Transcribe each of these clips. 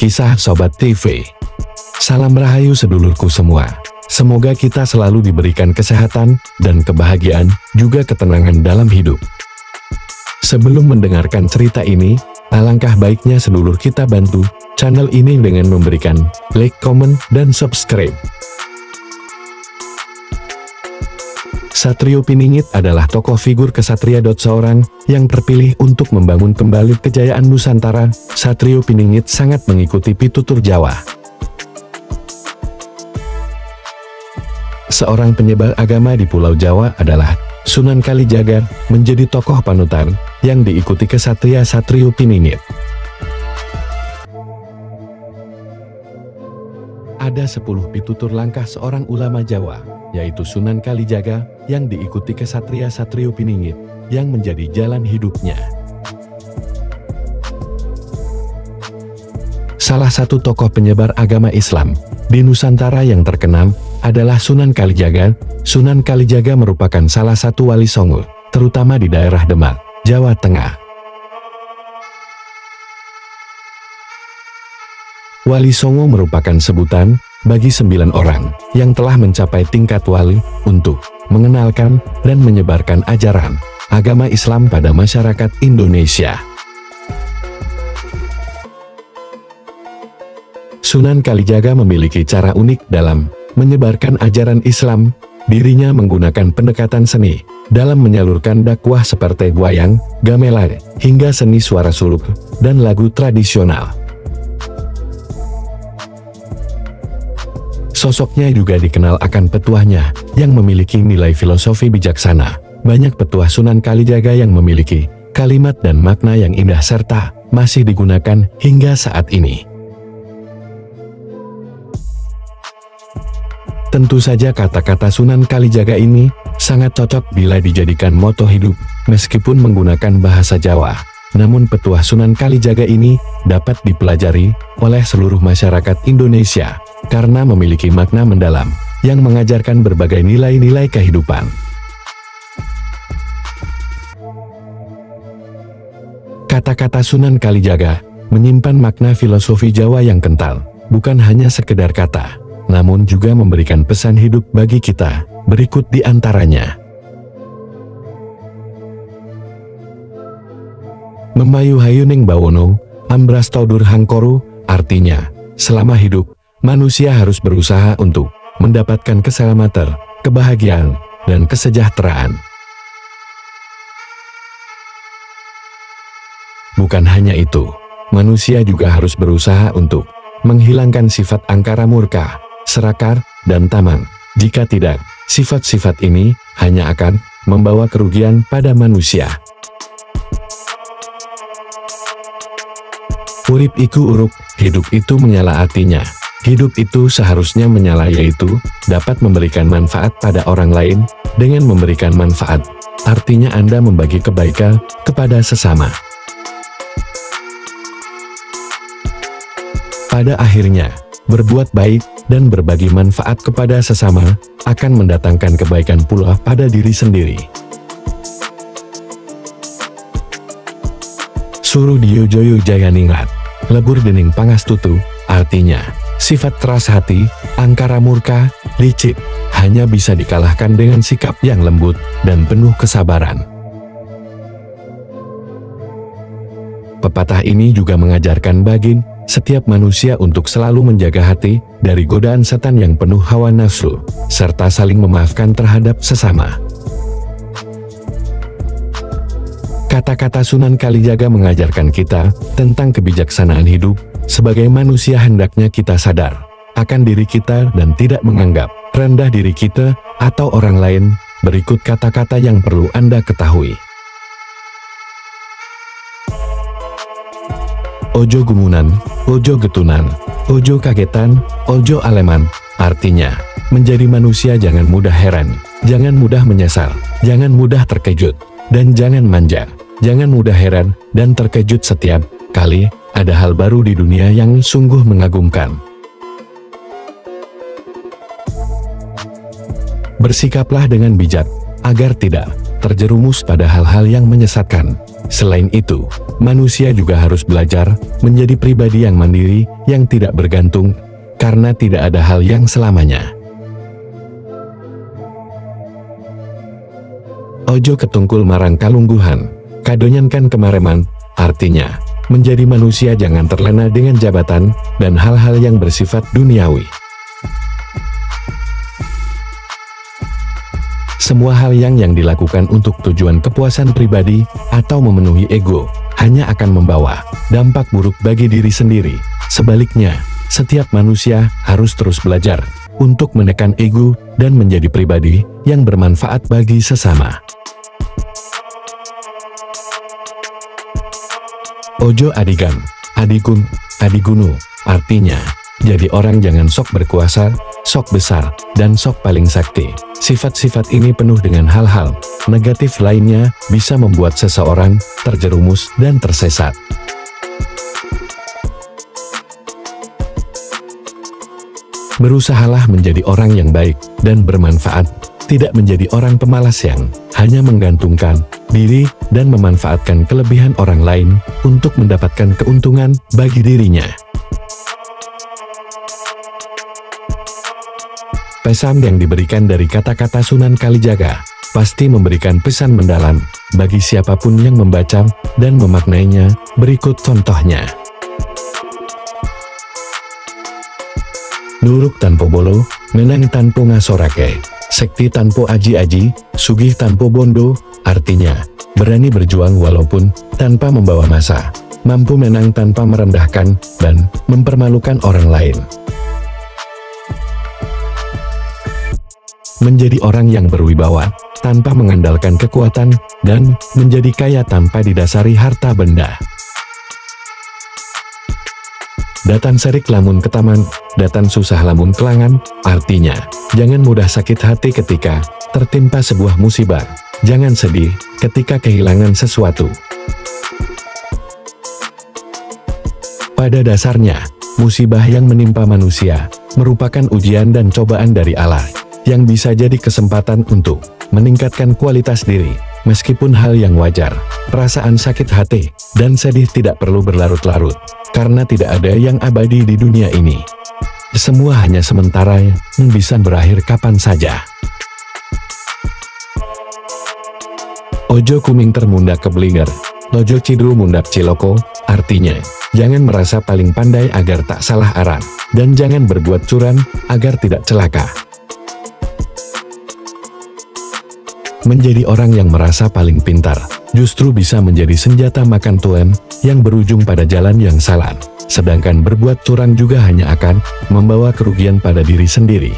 Kisah Sobat TV. Salam rahayu sedulurku semua. Semoga kita selalu diberikan kesehatan dan kebahagiaan, juga ketenangan dalam hidup. Sebelum mendengarkan cerita ini, alangkah baiknya sedulur kita bantu channel ini dengan memberikan like, komen, dan subscribe. Satrio Piningit adalah tokoh figur kesatria. Seorang yang terpilih untuk membangun kembali kejayaan Nusantara. Satrio Piningit sangat mengikuti pitutur Jawa. Seorang penyebar agama di Pulau Jawa adalah Sunan Kalijaga, menjadi tokoh panutan yang diikuti kesatria Satrio Piningit. Ada 10 pitutur langkah seorang ulama Jawa, yaitu Sunan Kalijaga, yang diikuti kesatria Satrio Piningit, yang menjadi jalan hidupnya. Salah satu tokoh penyebar agama Islam di Nusantara yang terkenal adalah Sunan Kalijaga. Sunan Kalijaga merupakan salah satu wali Songo, terutama di daerah Demak, Jawa Tengah. Wali Songo merupakan sebutan bagi 9 orang yang telah mencapai tingkat wali untuk mengenalkan dan menyebarkan ajaran agama Islam pada masyarakat Indonesia. Sunan Kalijaga memiliki cara unik dalam menyebarkan ajaran Islam. Dirinya menggunakan pendekatan seni dalam menyalurkan dakwah seperti wayang, gamelan, hingga seni suara suluk dan lagu tradisional. Sosoknya juga dikenal akan petuahnya yang memiliki nilai filosofi bijaksana. Banyak petuah Sunan Kalijaga yang memiliki kalimat dan makna yang indah serta masih digunakan hingga saat ini. Tentu saja kata-kata Sunan Kalijaga ini sangat cocok bila dijadikan moto hidup, meskipun menggunakan bahasa Jawa. Namun petuah Sunan Kalijaga ini dapat dipelajari oleh seluruh masyarakat Indonesia, karena memiliki makna mendalam yang mengajarkan berbagai nilai-nilai kehidupan. Kata-kata Sunan Kalijaga menyimpan makna filosofi Jawa yang kental, bukan hanya sekedar kata, namun juga memberikan pesan hidup bagi kita. Berikut di antaranya. Memayu hayuning bawono, ambrasto durhangkoru, artinya, selama hidup, manusia harus berusaha untuk mendapatkan keselamatan, kebahagiaan, dan kesejahteraan. Bukan hanya itu, manusia juga harus berusaha untuk menghilangkan sifat angkara murka, serakah, dan tamak. Jika tidak, sifat-sifat ini hanya akan membawa kerugian pada manusia. Urip iku uruk, hidup itu menyala, artinya hidup itu seharusnya menyala, yaitu dapat memberikan manfaat pada orang lain. Dengan memberikan manfaat, artinya Anda membagi kebaikan kepada sesama. Pada akhirnya, berbuat baik dan berbagi manfaat kepada sesama akan mendatangkan kebaikan pula pada diri sendiri. Suru dio joyo jayaningrat, lebur dening pangastutu, artinya sifat keras hati, angkara murka, licik, hanya bisa dikalahkan dengan sikap yang lembut dan penuh kesabaran. Pepatah ini juga mengajarkan bagi setiap manusia untuk selalu menjaga hati dari godaan setan yang penuh hawa nafsu, serta saling memaafkan terhadap sesama. Kata-kata Sunan Kalijaga mengajarkan kita tentang kebijaksanaan hidup. Sebagai manusia hendaknya kita sadar akan diri kita dan tidak menganggap rendah diri kita atau orang lain. Berikut kata-kata yang perlu Anda ketahui. Ojo gumunan, ojo getunan, ojo kagetan, ojo aleman. Artinya, menjadi manusia jangan mudah heran, jangan mudah menyesal, jangan mudah terkejut, dan jangan manja. Jangan mudah heran dan terkejut setiap kali ada hal baru di dunia yang sungguh mengagumkan. Bersikaplah dengan bijak, agar tidak terjerumus pada hal-hal yang menyesatkan. Selain itu, manusia juga harus belajar menjadi pribadi yang mandiri, yang tidak bergantung, karena tidak ada hal yang selamanya. Ojo ketungkul marang kalungguhan, kadonyankan kemareman, artinya, menjadi manusia jangan terlena dengan jabatan, dan hal-hal yang bersifat duniawi. Semua hal yang dilakukan untuk tujuan kepuasan pribadi, atau memenuhi ego, hanya akan membawa dampak buruk bagi diri sendiri. Sebaliknya, setiap manusia harus terus belajar untuk menekan ego, dan menjadi pribadi yang bermanfaat bagi sesama. Ojo adigan, adigum, adigunu, artinya, jadi orang jangan sok berkuasa, sok besar, dan sok paling sakti. Sifat-sifat ini penuh dengan hal-hal negatif lainnya, bisa membuat seseorang terjerumus dan tersesat. Berusahalah menjadi orang yang baik dan bermanfaat, tidak menjadi orang pemalas yang hanya menggantungkan diri dan memanfaatkan kelebihan orang lain untuk mendapatkan keuntungan bagi dirinya. Pesan yang diberikan dari kata-kata Sunan Kalijaga pasti memberikan pesan mendalam bagi siapapun yang membaca dan memaknainya. Berikut contohnya. Nuruk tanpo bolo, menang tanpo ngasorake, sekti tanpo aji-aji, sugih tanpo bondo, artinya, berani berjuang walaupun tanpa membawa massa, mampu menang tanpa merendahkan dan mempermalukan orang lain. Menjadi orang yang berwibawa, tanpa mengandalkan kekuatan, dan menjadi kaya tanpa didasari harta benda. Datan serik lamun ketaman, datan susah lamun kelangan, artinya, jangan mudah sakit hati ketika tertimpa sebuah musibah, jangan sedih ketika kehilangan sesuatu. Pada dasarnya, musibah yang menimpa manusia, merupakan ujian dan cobaan dari Allah, yang bisa jadi kesempatan untuk meningkatkan kualitas diri. Meskipun hal yang wajar, perasaan sakit hati dan sedih tidak perlu berlarut-larut, karena tidak ada yang abadi di dunia ini. Semua hanya sementara, yang bisa berakhir kapan saja. Ojo kuming termundak keblinger, ojo cidul mundak ciloko, artinya, jangan merasa paling pandai agar tak salah arah, dan jangan berbuat curang agar tidak celaka. Menjadi orang yang merasa paling pintar, justru bisa menjadi senjata makan tuan, yang berujung pada jalan yang salah. Sedangkan berbuat curang juga hanya akan membawa kerugian pada diri sendiri.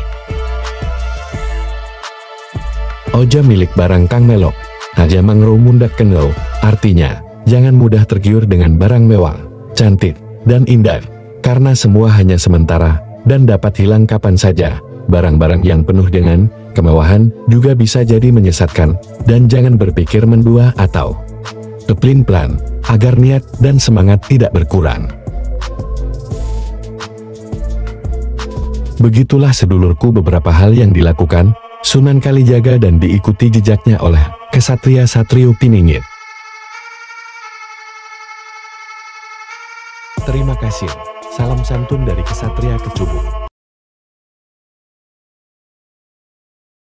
Ojo milik barang kang melok, aja mangro mundak kenal, artinya, jangan mudah tergiur dengan barang mewah, cantik, dan indah, karena semua hanya sementara, dan dapat hilang kapan saja. Barang-barang yang penuh dengan kemewahan juga bisa jadi menyesatkan, dan jangan berpikir mendua atau kepelin-pelan, agar niat dan semangat tidak berkurang. Begitulah sedulurku beberapa hal yang dilakukan Sunan Kalijaga dan diikuti jejaknya oleh Kesatria Satrio Piningit. Terima kasih. Salam santun dari Kesatria Kecubung.